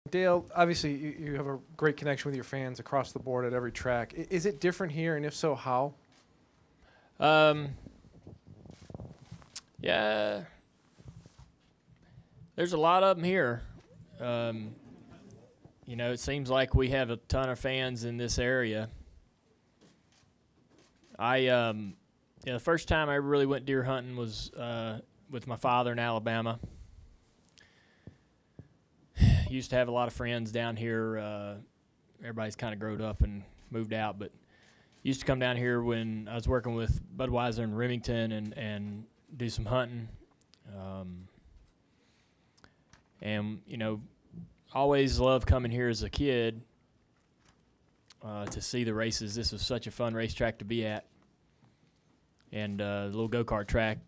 Dale, obviously you have a great connection with your fans across the board at every track. Is it different here, and if so, how? Yeah, there's a lot of them here. It seems like we have a ton of fans in this area. The first time I really went deer hunting was with my father in Alabama. Used to have a lot of friends down here. Everybody's kind of growed up and moved out, but used to come down here when I was working with Budweiser in Remington and do some hunting. Always loved coming here as a kid to see the races. This was such a fun racetrack to be at. And the little go-kart track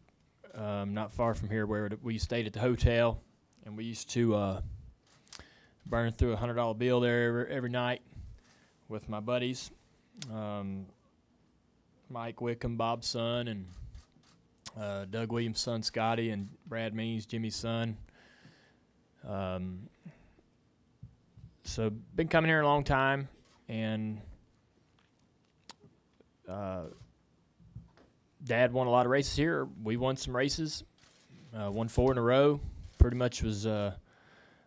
not far from here where we stayed at the hotel, and we used to burn through a $100 bill there every night with my buddies, Mike Wickham, Bob's son, and Doug Williams' son, Scotty, and Brad Means, Jimmy's son. So been coming here a long time, and Dad won a lot of races here. We won some races, won 4 in a row. Pretty much was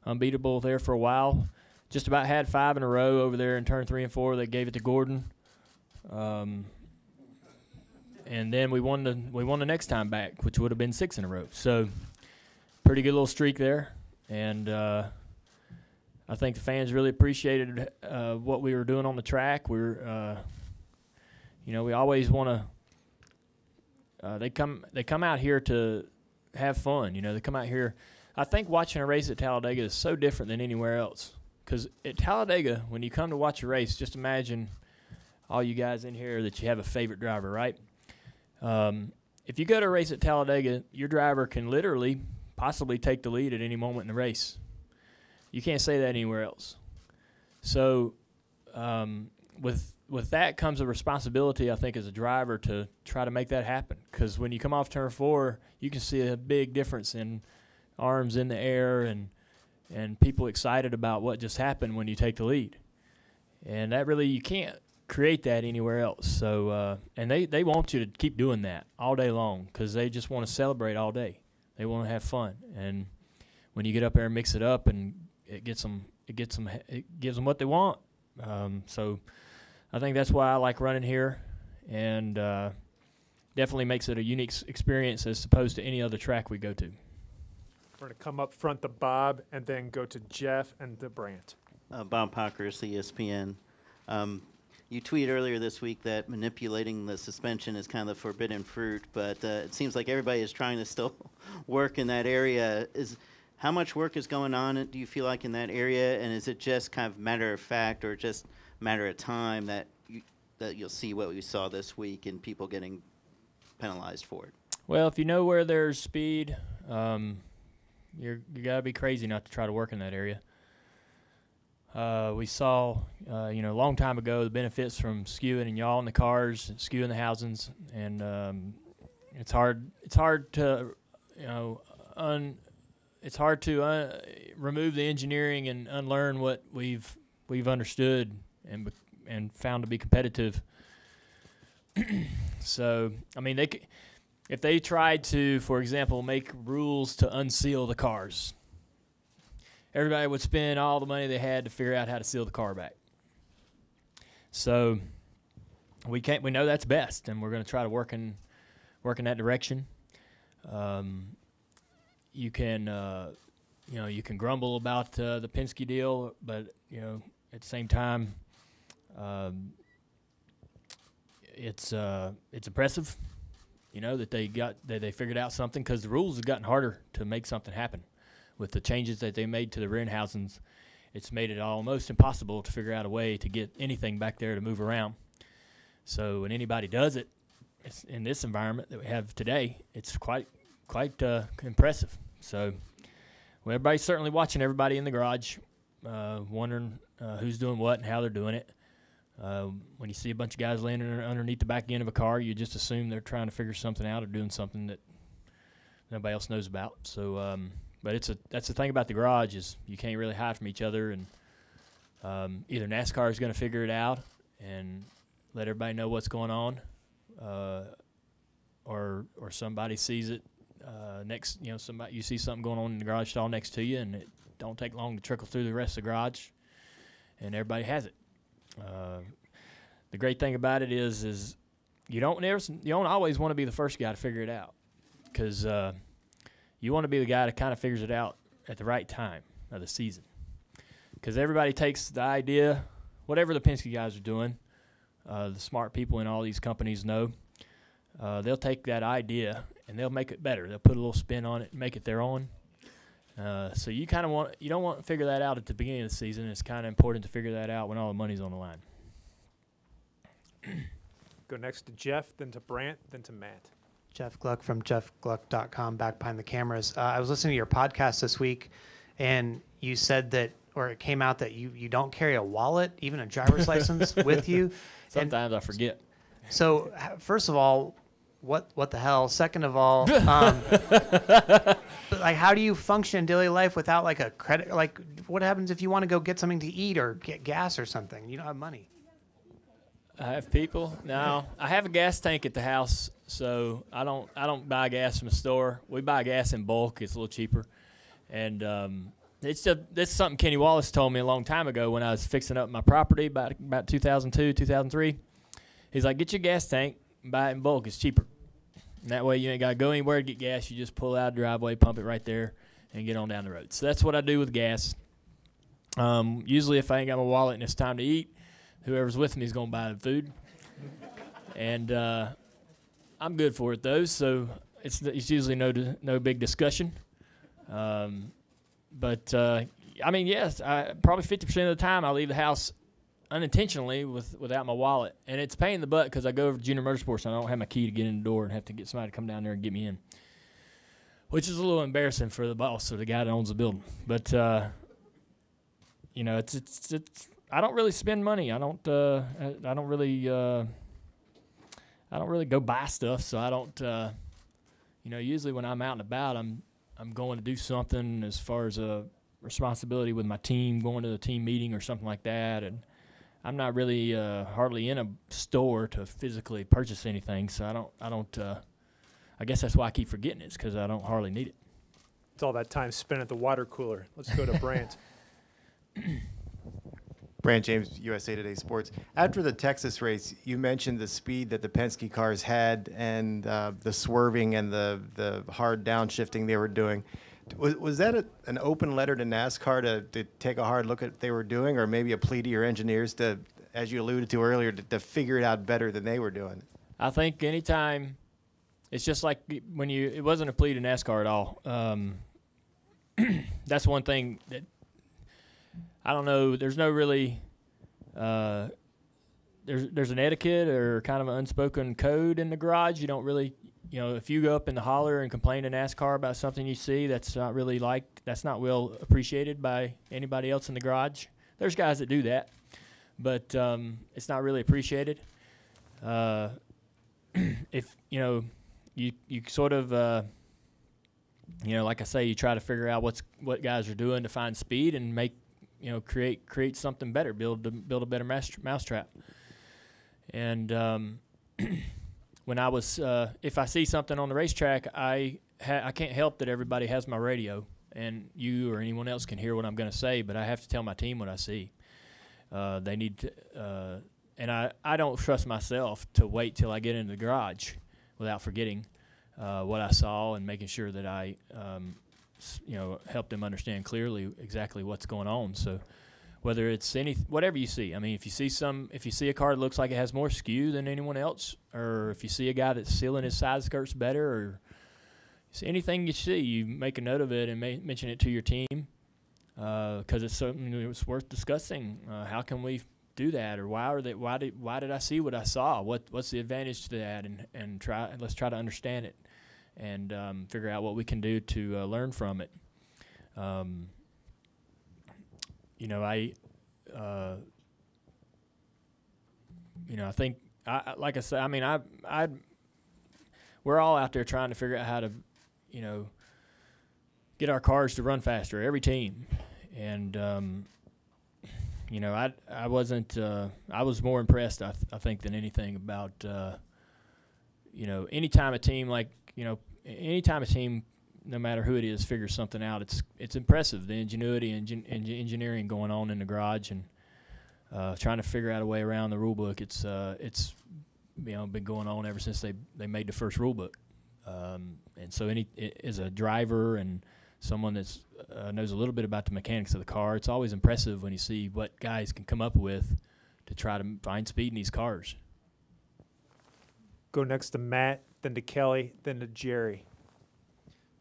unbeatable there for a while. Just about had 5 in a row over there in turn 3 and 4. They gave it to Gordon, and then we won the next time back, which would have been 6 in a row. So pretty good little streak there, and I think the fans really appreciated what we were doing on the track. We always want to. They come out here to have fun. They come out here. I think watching a race at Talladega is so different than anywhere else. Because at Talladega, when you come to watch a race, just imagine all you guys in here that you have a favorite driver, right? If you go to a race at Talladega, your driver can literally possibly take the lead at any moment in the race. You can't say that anywhere else. So with that comes a responsibility, I think, as a driver to try to make that happen. Because when you come off turn 4, you can see a big difference in arms in the air and people excited about what just happened when you take the lead. And that really, you can't create that anywhere else. So, and they want you to keep doing that all day long because they just want to celebrate all day. They want to have fun. And when you get up there and mix it up, and it gives them what they want. So I think that's why I like running here, and definitely makes it a unique experience as opposed to any other track we go to. We're going to come up front to Bob and then go to Jeff and to Brant. Bob Pockers, ESPN. You tweeted earlier this week that manipulating the suspension is kind of the forbidden fruit, but it seems like everybody is trying to still work in that area. How much work is going on, do you feel like, in that area, and is it just kind of matter of fact or just matter of time that you'll see what we saw this week and people getting penalized for it? Well, if you know where there's speed, you got to be crazy not to try to work in that area. We saw, a long time ago, the benefits from skewing and yawing the cars, and skewing the housings, and it's hard to, it's hard to remove the engineering and unlearn what we've understood and found to be competitive. So, I mean, if they tried to, for example, make rules to unseal the cars, everybody would spend all the money they had to figure out how to seal the car back. So we know that's best, and we're going to try to work in that direction. You can grumble about the Penske deal, but at the same time, it's impressive, that they figured out something, because the rules have gotten harder to make something happen. With the changes that they made to the rear housings, it's made it almost impossible to figure out a way to get anything back there to move around. So when anybody does it, it's in this environment that we have today, it's quite impressive. So everybody's certainly watching everybody in the garage, wondering who's doing what and how they're doing it. When you see a bunch of guys landing underneath the back end of a car, you just assume they're trying to figure something out or doing something that nobody else knows about. So, But that's the thing about the garage is you can't really hide from each other, and either NASCAR is going to figure it out and let everybody know what's going on, or somebody sees it next. You see something going on in the garage stall next to you, and it don't take long to trickle through the rest of the garage, and everybody has it. The great thing about it is you don't always want to be the first guy to figure it out, because you want to be the guy that kind of figures it out at the right time of the season. Because everybody takes the idea, whatever the Penske guys are doing, the smart people in all these companies know, they'll take that idea and they'll make it better. They'll put a little spin on it and make it their own. So you don't want to figure that out at the beginning of the season. It's kind of important to figure that out when all the money's on the line. Go next to Jeff, then to Brant, then to Matt. Jeff Gluck from jeffgluck.com, back behind the cameras. I was listening to your podcast this week, and you said that, or it came out that you don't carry a wallet, even a driver's license, with you. Sometimes I forget. So, first of all, what the hell? Second of all, like, how do you function in daily life without like a credit? Like, what happens if you want to go get something to eat or get gas or something? You don't have money. I have people. No, I have a gas tank at the house, so I don't buy gas from the store. We buy gas in bulk. It's a little cheaper, and this is something Kenny Wallace told me a long time ago when I was fixing up my property about 2002, 2003. He's like, get your gas tank, buy it in bulk. It's cheaper. And that way you ain't got to go anywhere to get gas. You just pull out of the driveway, pump it right there, and get on down the road. So that's what I do with gas. Usually if I ain't got my wallet and it's time to eat, whoever's with me is going to buy the food. And I'm good for it, though, so it's usually no big discussion. But I mean, yes, probably 50% of the time I leave the house unintentionally without my wallet. And it's a pain in the butt because I go over to Junior Motorsports and I don't have my key to get in the door and have to get somebody to come down there and get me in, which is a little embarrassing for the boss or the guy that owns the building. But, it's I don't really spend money. I don't really go buy stuff. So I don't, usually when I'm out and about, I'm going to do something as far as a responsibility with my team, going to the team meeting or something like that. And I'm not really hardly in a store to physically purchase anything. So I don't. I guess that's why I keep forgetting it, because I don't hardly need it. It's all that time spent at the water cooler. Let's go to Brant. Brant James, USA Today Sports. After the Texas race, you mentioned the speed that the Penske cars had and the swerving and the hard downshifting they were doing. Was that an open letter to NASCAR to take a hard look at what they were doing, or maybe a plea to your engineers to, as you alluded to earlier, to figure it out better than they were doing? I think anytime, it's just like when it wasn't a plea to NASCAR at all. That's one thing that, I don't know, there's no really, there's an etiquette or kind of an unspoken code in the garage. You don't really, if you go up in the holler and complain to NASCAR about something you see, that's not well appreciated by anybody else in the garage. There's guys that do that, but it's not really appreciated. If, you sort of, like I say, you try to figure out what guys are doing to find speed and make, create something better, build a better mousetrap. And when I was, if I see something on the racetrack, I can't help that everybody has my radio, and you or anyone else can hear what I'm going to say, but I have to tell my team what I see. They need to, and I don't trust myself to wait till I get into the garage without forgetting what I saw and making sure that I help them understand clearly exactly what's going on. So whether it's whatever you see, I mean, if you see a car that looks like it has more skew than anyone else, or if you see a guy that's sealing his side skirts better, or anything you see, you make a note of it and mention it to your team, because it's something it's worth discussing. How can we do that, or why did I see what I saw? What's the advantage to that, and let's try to understand it and figure out what we can do to learn from it. I think, like I said, I mean, we're all out there trying to figure out how to, get our cars to run faster, every team. And you know, I wasn't I was more impressed I think than anything about you know, anytime a team no matter who it is figures something out, it's impressive, the ingenuity and engineering going on in the garage, and trying to figure out a way around the rule book. It's you know, been going on ever since they made the first rule book. And so as a driver and someone that's knows a little bit about the mechanics of the car, it's always impressive when you see what guys can come up with to try to find speed in these cars. Go next to Matt, then to Kelly, then to Jerry.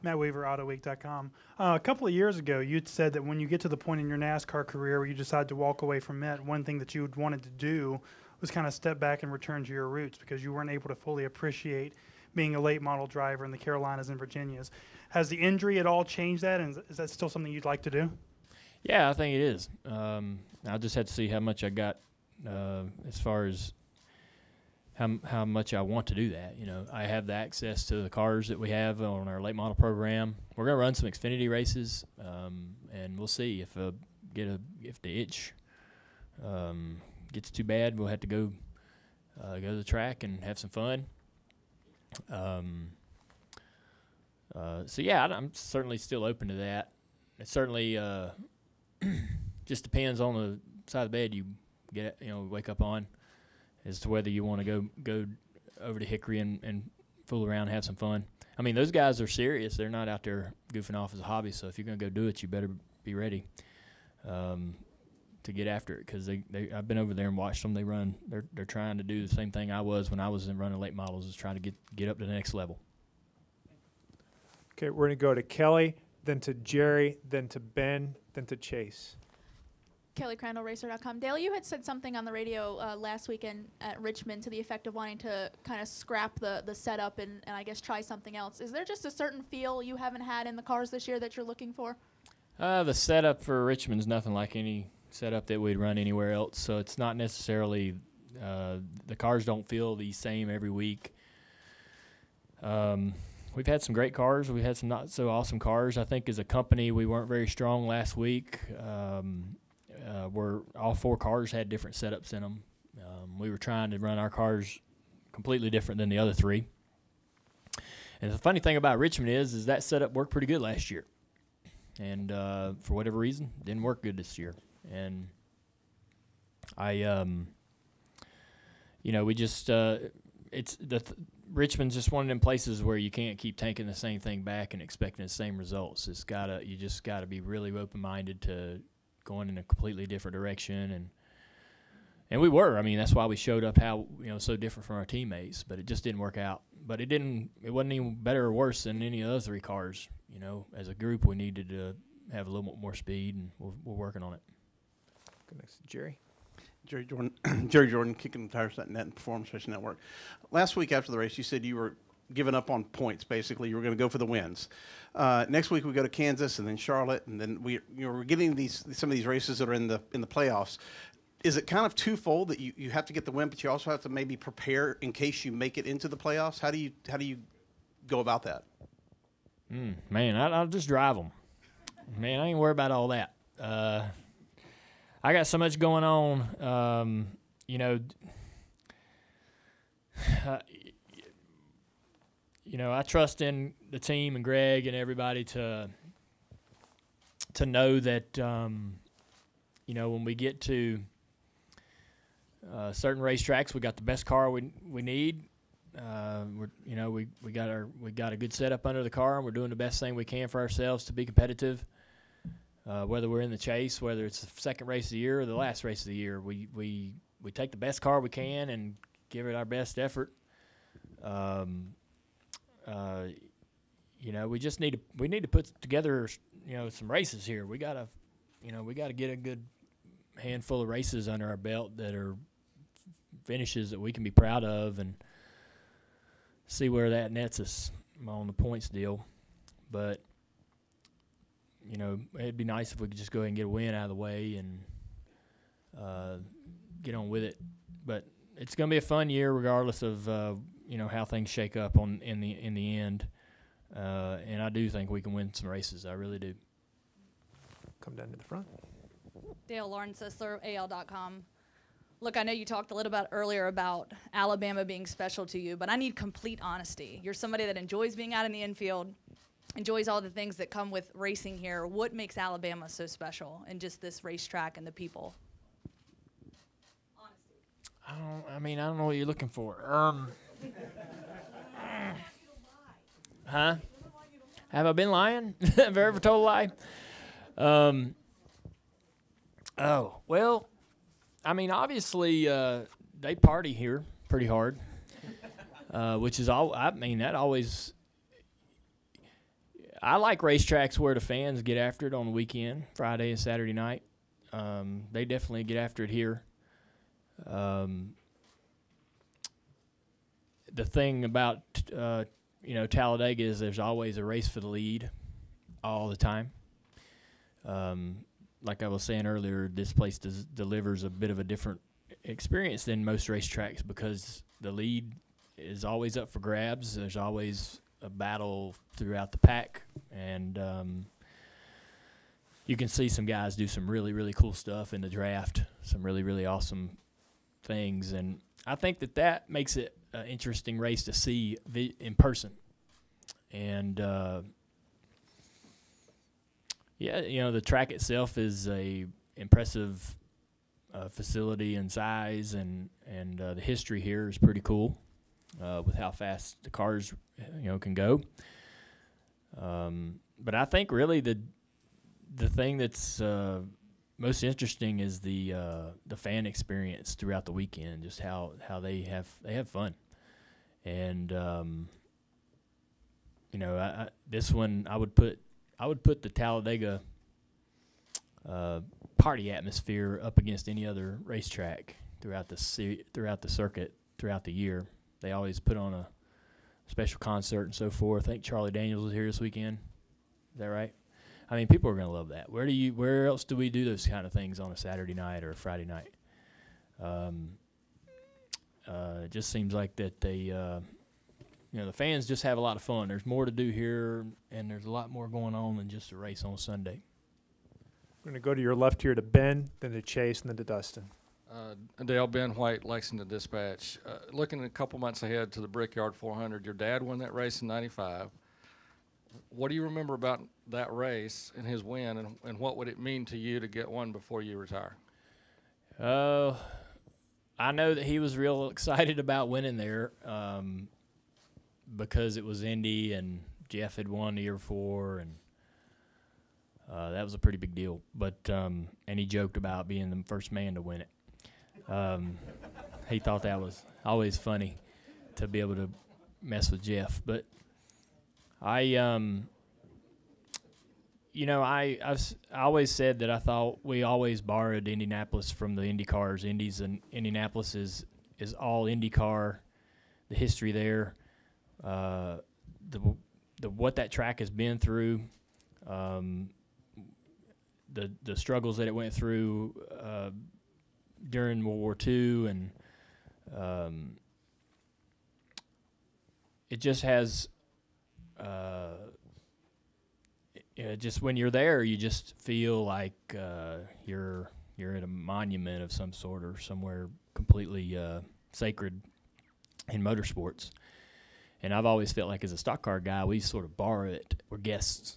Matt Weaver, AutoWeek.com. A couple of years ago, you'd said that when you get to the point in your NASCAR career where you decide to walk away from it, one thing that you wanted to do was kind of step back and return to your roots because you weren't able to fully appreciate being a late model driver in the Carolinas and Virginias. Has the injury at all changed that, and is that still something you'd like to do? Yeah, I think it is. I'll just have to see how much I got as far as how much I want to do that. You know, I have the access to the cars that we have on our late model program. We're going to run some Xfinity races, and we'll see if the itch gets too bad. We'll have to go to the track and have some fun. So yeah, I'm certainly still open to that. It certainly just depends on the side of the bed you wake up on, as to whether you want to go over to Hickory and fool around and have some fun. I mean, those guys are serious. They're not out there goofing off as a hobby. So if you're going to go do it, you better be ready to get after it, because I've been over there and watched them. They run. They're trying to do the same thing I was when I was running late models, is trying to get up to the next level. Okay, we're going to go to Kelly, then to Jerry, then to Ben, then to Chase. Kelly Crandall, Racer.com. Dale, you had said something on the radio last weekend at Richmond to the effect of wanting to kind of scrap the setup and I guess try something else. Is there just a certain feel you haven't had in the cars this year that you're looking for? The setup for Richmond's nothing like any setup that we'd run anywhere else, so it's not necessarily the cars don't feel the same every week. We've had some great cars. We've had some not so awesome cars. I think as a company we weren't very strong last week. Where all four cars had different setups in them. We were trying to run our cars completely different than the other three. And the funny thing about Richmond is that setup worked pretty good last year. And for whatever reason, it didn't work good this year. And we just Richmond's just one of them places where you can't keep tanking the same thing back and expecting the same results. You just gotta be really open-minded to going in a completely different direction, and we were. I mean, that's why we showed up so different from our teammates, but it just didn't work out. But it wasn't even better or worse than any of the other three cars. You know, as a group, we needed to have a little more speed, and we're working on it. Go next to Jerry. Jerry Jordan, KickingTires.net and Performance Racing Network. Last week after the race, you said you were giving up on points. Basically, you were going to go for the wins. Next week we go to Kansas and then Charlotte, and then we're getting some of these races that are in the playoffs. Is it kind of twofold that you have to get the win, but you also have to maybe prepare in case you make it into the playoffs? How do you go about that? Man, I'll just drive them. Man, I ain't worried about all that. I got so much going on. I trust in the team and Greg and everybody to know that when we get to certain racetracks, we got the best car we need. We got a good setup under the car, and we're doing the best thing we can for ourselves to be competitive. Whether we're in the chase, whether it's the second race of the year or the last race of the year, we take the best car we can and give it our best effort. We just need to put together some races here. We gotta get a good handful of races under our belt that are finishes that we can be proud of, and see where that nets us on the points deal. But it'd be nice if we could just go ahead and get a win out of the way and get on with it. But it's going to be a fun year regardless of how things shake up in the end. and I do think we can win some races. I really do. Come down to the front. Dale Earnhardt Jr, AL.com. Look, I know you talked a little bit earlier about Alabama being special to you, but I need complete honesty. You're somebody that enjoys being out in the infield, enjoys all the things that come with racing here. What makes Alabama so special and just this racetrack and the people? I don't know what you're looking for. Huh? Have I been lying? Have I ever told a lie? Oh, well, I mean, obviously, they party here pretty hard, which is all, I mean, that always, I like racetracks where the fans get after it on the weekend, Friday and Saturday night. They definitely get after it here. The thing about, Talladega is there's always a race for the lead all the time. Like I was saying earlier, this place delivers a bit of a different experience than most racetracks because the lead is always up for grabs. There's always a battle throughout the pack, and you can see some guys do some really, really cool stuff in the draft, some really, really awesome things, and I think that makes it an interesting race to see in person. And yeah, the track itself is a impressive facility and size, and the history here is pretty cool with how fast the cars can go. But I think really the thing that's most interesting is the fan experience throughout the weekend, just how they have fun, and this one I would put the Talladega party atmosphere up against any other racetrack throughout the circuit throughout the year. They always put on a special concert and so forth. I think Charlie Daniels was here this weekend. Is that right? I mean, people are going to love that. Where else do we do those kind of things on a Saturday night or a Friday night? It just seems like that they, the fans just have a lot of fun. There's more to do here, and there's a lot more going on than just a race on Sunday. We're going to go to your left here to Ben, then to Chase, and then to Dustin. Dale, Ben White, Lexington Dispatch. Looking a couple months ahead to the Brickyard 400, your dad won that race in '95. What do you remember about that race and his win, and what would it mean to you to get one before you retire? I know that he was real excited about winning there because it was Indy and Jeff had won the year before, and that was a pretty big deal. But and he joked about being the first man to win it. He thought that was always funny to be able to mess with Jeff. But I always said that I thought we always borrowed Indianapolis from the Indy cars. Indy's and Indianapolis is all IndyCar. The history there, what that track has been through, the struggles that it went through during World War II, and it just has. Just when you're there, you just feel like you're at a monument of some sort or somewhere completely sacred in motorsports. And I've always felt like as a stock car guy, we sort of borrow it. We're guests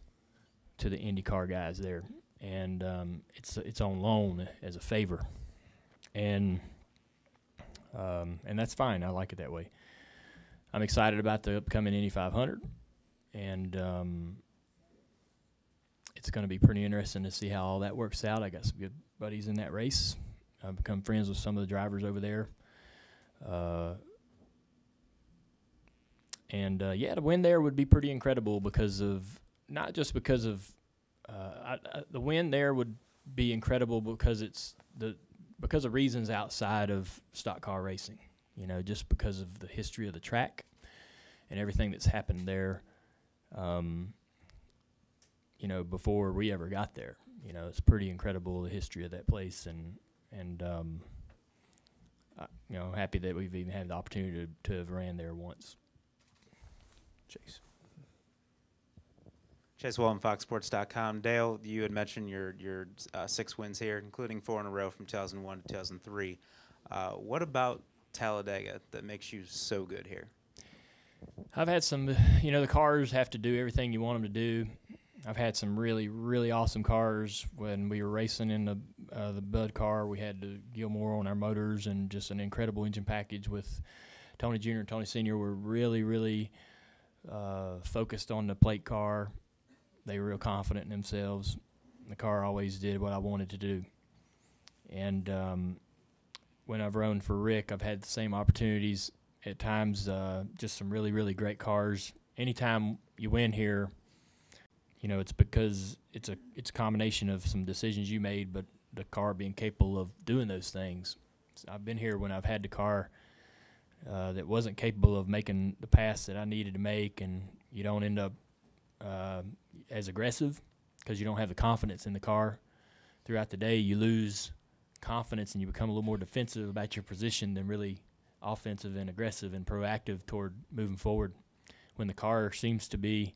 to the IndyCar guys there, and it's on loan as a favor, and that's fine. I like it that way. I'm excited about the upcoming Indy 500, and it's going to be pretty interesting to see how all that works out. I got some good buddies in that race. I've become friends with some of the drivers over there. The win there would be pretty incredible because of, not just because of, the win there would be incredible because because of reasons outside of stock car racing, just because of the history of the track and everything that's happened there. Before we ever got there, it's pretty incredible, the history of that place, and happy that we've even had the opportunity to have ran there once. Chase. Chase Walton, FoxSports.com. Dale, you had mentioned your 6 wins here, including 4 in a row from 2001 to 2003. What about Talladega that makes you so good here? I've had some, the cars have to do everything you want them to do. I've had some really, really awesome cars. When we were racing in the Bud car, we had to Gilmore on our motors and just an incredible engine package with Tony Jr. and Tony Sr. were really, really focused on the plate car. They were real confident in themselves. The car always did what I wanted to do. And when I've run for Rick, I've had the same opportunities. At times, just some really, really great cars. Anytime you win here, it's because it's a combination of some decisions you made, but the car being capable of doing those things. So I've been here when I've had the car that wasn't capable of making the pass that I needed to make, and you don't end up as aggressive because you don't have the confidence in the car. Throughout the day, you lose confidence and you become a little more defensive about your position than really offensive and aggressive and proactive toward moving forward. When the car seems to be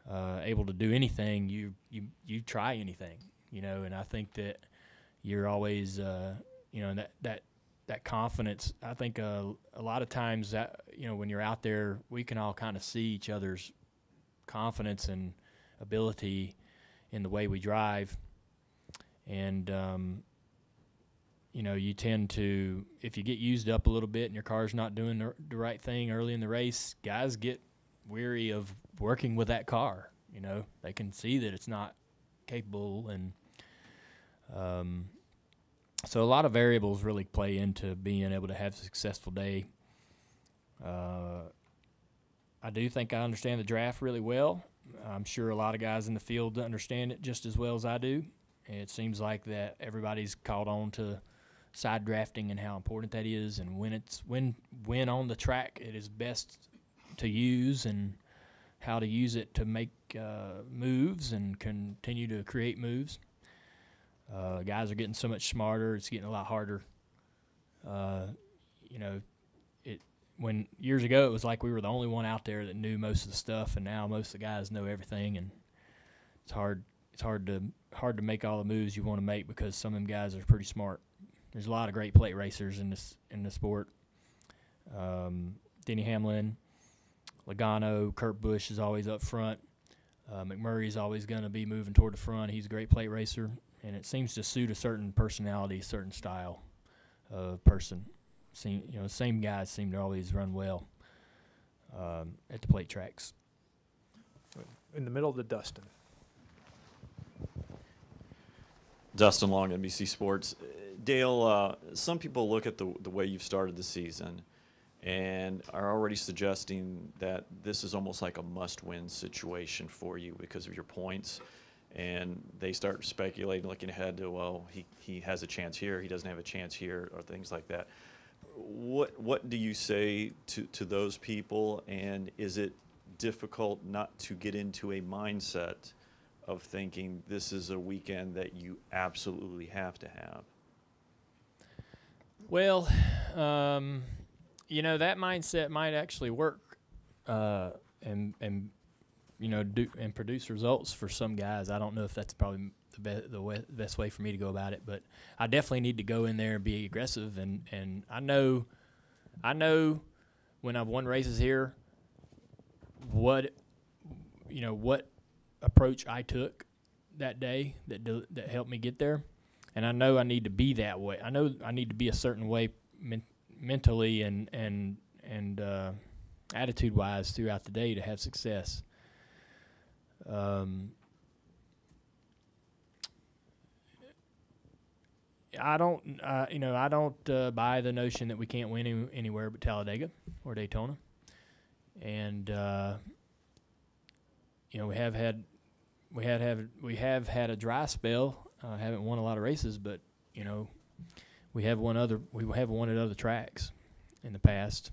able to do anything, you try anything, and I think that you're always, that confidence. I think a lot of times that, when you're out there, we can all kind of see each other's confidence and ability in the way we drive. And, you tend to, if you get used up a little bit and your car's not doing the right thing early in the race, guys get weary of working with that car. They can see that it's not capable, and so a lot of variables really play into being able to have a successful day. I do think I understand the draft really well. I'm sure a lot of guys in the field understand it just as well as I do. And it seems like that everybody's caught on to side drafting and how important that is, and when on the track it is best to use, and how to use it to make moves and continue to create moves. Guys are getting so much smarter. It's getting a lot harder. When years ago it was like we were the only one out there that knew most of the stuff, and now most of the guys know everything, and it's hard to make all the moves you want to make because some of them guys are pretty smart. There's a lot of great plate racers in the sport. Denny Hamlin, Logano, Kurt Busch is always up front. McMurray's always going to be moving toward the front. He's a great plate racer, and it seems to suit a certain personality, certain style of person. Same guys seem to always run well at the plate tracks. In the middle of the Dustin. Dustin Long, NBC Sports. Dale, some people look at the way you've started the season and are already suggesting that this is almost like a must-win situation for you because of your points, and they start speculating, looking ahead to, well, he has a chance here, he doesn't have a chance here, or things like that. What do you say to those people, and is it difficult not to get into a mindset of thinking this is a weekend that you absolutely have to have? Well, that mindset might actually work and produce results for some guys. I don't know if that's probably the best way for me to go about it, but I definitely need to go in there and be aggressive. And I know when I've won races here, what approach I took that day that helped me get there. And I know I need to be that way. I know I need to be a certain way mentally and attitude-wise throughout the day to have success. I don't buy the notion that we can't win anywhere but Talladega or Daytona. And we have had a dry spell. Haven't won a lot of races, but we have won at other tracks in the past.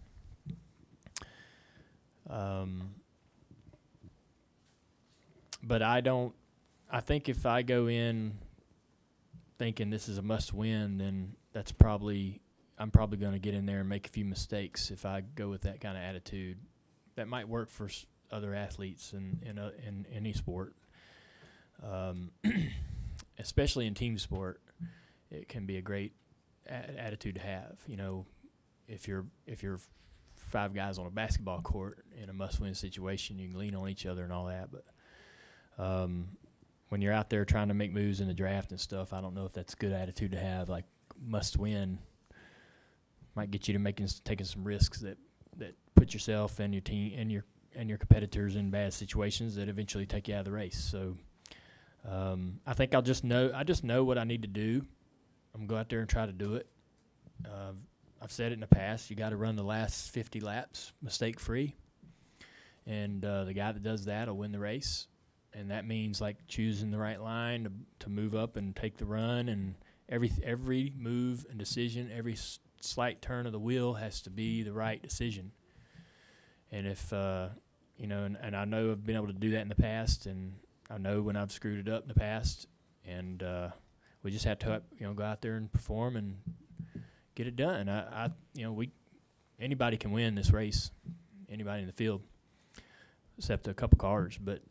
But I think if I go in thinking this is a must-win, then I'm probably going to get in there and make a few mistakes if I go with that kind of attitude. That might work for other athletes in any sport, especially in team sport. It can be a great attitude to have. You know, if you're 5 guys on a basketball court in a must-win situation, you can lean on each other and all that. But when you're out there trying to make moves in the draft and stuff, I don't know if that's a good attitude to have. Like, must-win might get you to taking some risks that put yourself and your team and your competitors in bad situations that eventually take you out of the race. So I think I just know what I need to do. I'm going to go out there and try to do it. I've said it in the past. You got to run the last 50 laps mistake-free, and the guy that does that will win the race. And that means like choosing the right line to move up and take the run, and every move and decision, every slight turn of the wheel has to be the right decision. And if you know, and I know I've been able to do that in the past, and I know when I've screwed it up in the past, and we just have to go out there and perform and get it done. Anybody can win this race, anybody in the field, except a couple cars. But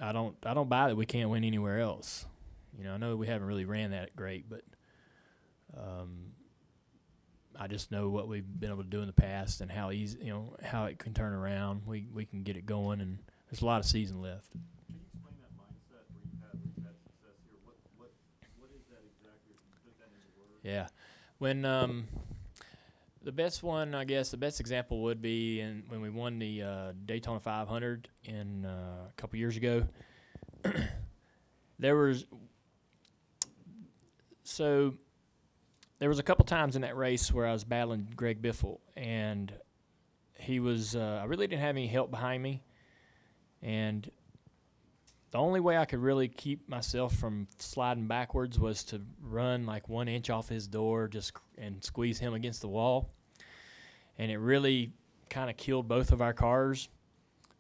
I don't buy that we can't win anywhere else. You know, I know we haven't really ran that great, but I just know what we've been able to do in the past and how easy, how it can turn around. We can get it going, and there's a lot of season left. Can you explain that mindset where you've had success here? What is that exactly? Put that into words. Yeah, when the best one, I guess, the best example would be when we won the Daytona 500 a couple years ago. There was a couple times in that race where I was battling Greg Biffle, and he was I really didn't have any help behind me, and the only way I could really keep myself from sliding backwards was to run like 1 inch off his door and squeeze him against the wall. And it really kind of killed both of our cars,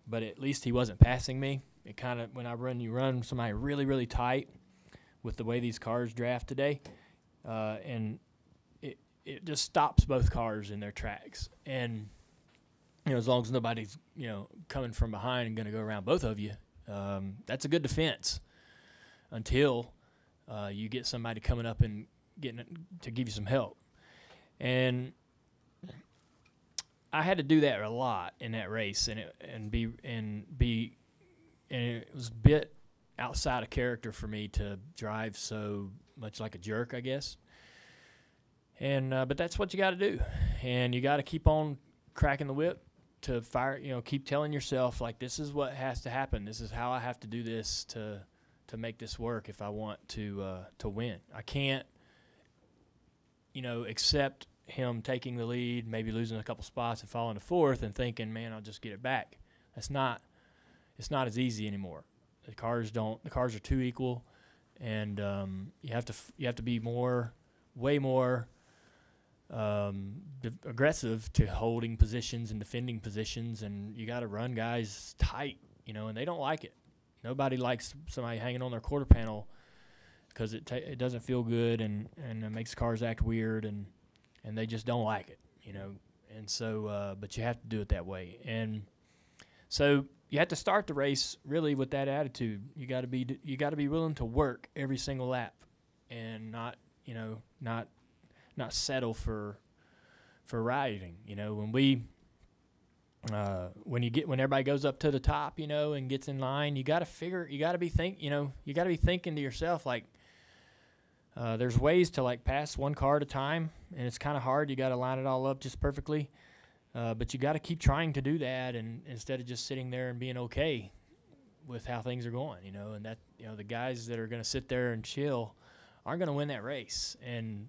but at least he wasn't passing me. It kind of, when you run somebody really, really tight with the way these cars draft today, and it just stops both cars in their tracks. And, as long as nobody's, coming from behind and going to go around both of you, that's a good defense until you get somebody coming up and to give you some help. And I had to do that a lot in that race, and it was a bit outside of character for me to drive so much like a jerk, I guess. And but that's what you got to do, and you got to keep on cracking the whip to fire. Keep telling yourself, like, this is what has to happen. This is how I have to do this to make this work if I want to win. I can't, accept him taking the lead, maybe losing a couple spots and falling to 4th, and thinking, man, I'll just get it back. It's not as easy anymore. The cars are too equal, and you have to be way more aggressive to holding positions and defending positions, and you got to run guys tight, and they don't like it. Nobody likes somebody hanging on their quarter panel because it doesn't feel good, and it makes cars act weird, and they just don't like it, And so, but you have to do it that way, and so you have to start the race really with that attitude. You got to be willing to work every single lap, and not settle for riding. When everybody goes up to the top, and gets in line, you got to be thinking to yourself, like, there's ways to like pass one car at a time, and it's kind of hard. You got to line it all up just perfectly, but you got to keep trying to do that, and instead of just sitting there and being okay with how things are going, and that the guys that are going to sit there and chill aren't going to win that race, and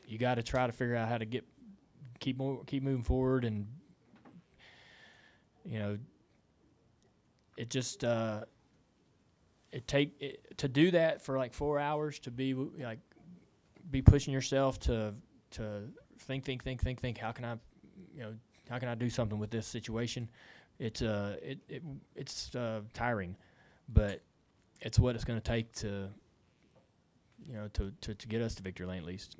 you got to try to figure out how to keep moving forward, and it just to do that for like 4 hours, to be pushing yourself to think how can I do something with this situation. It's tiring, but it's what it's going to take to get us to victory lane at least.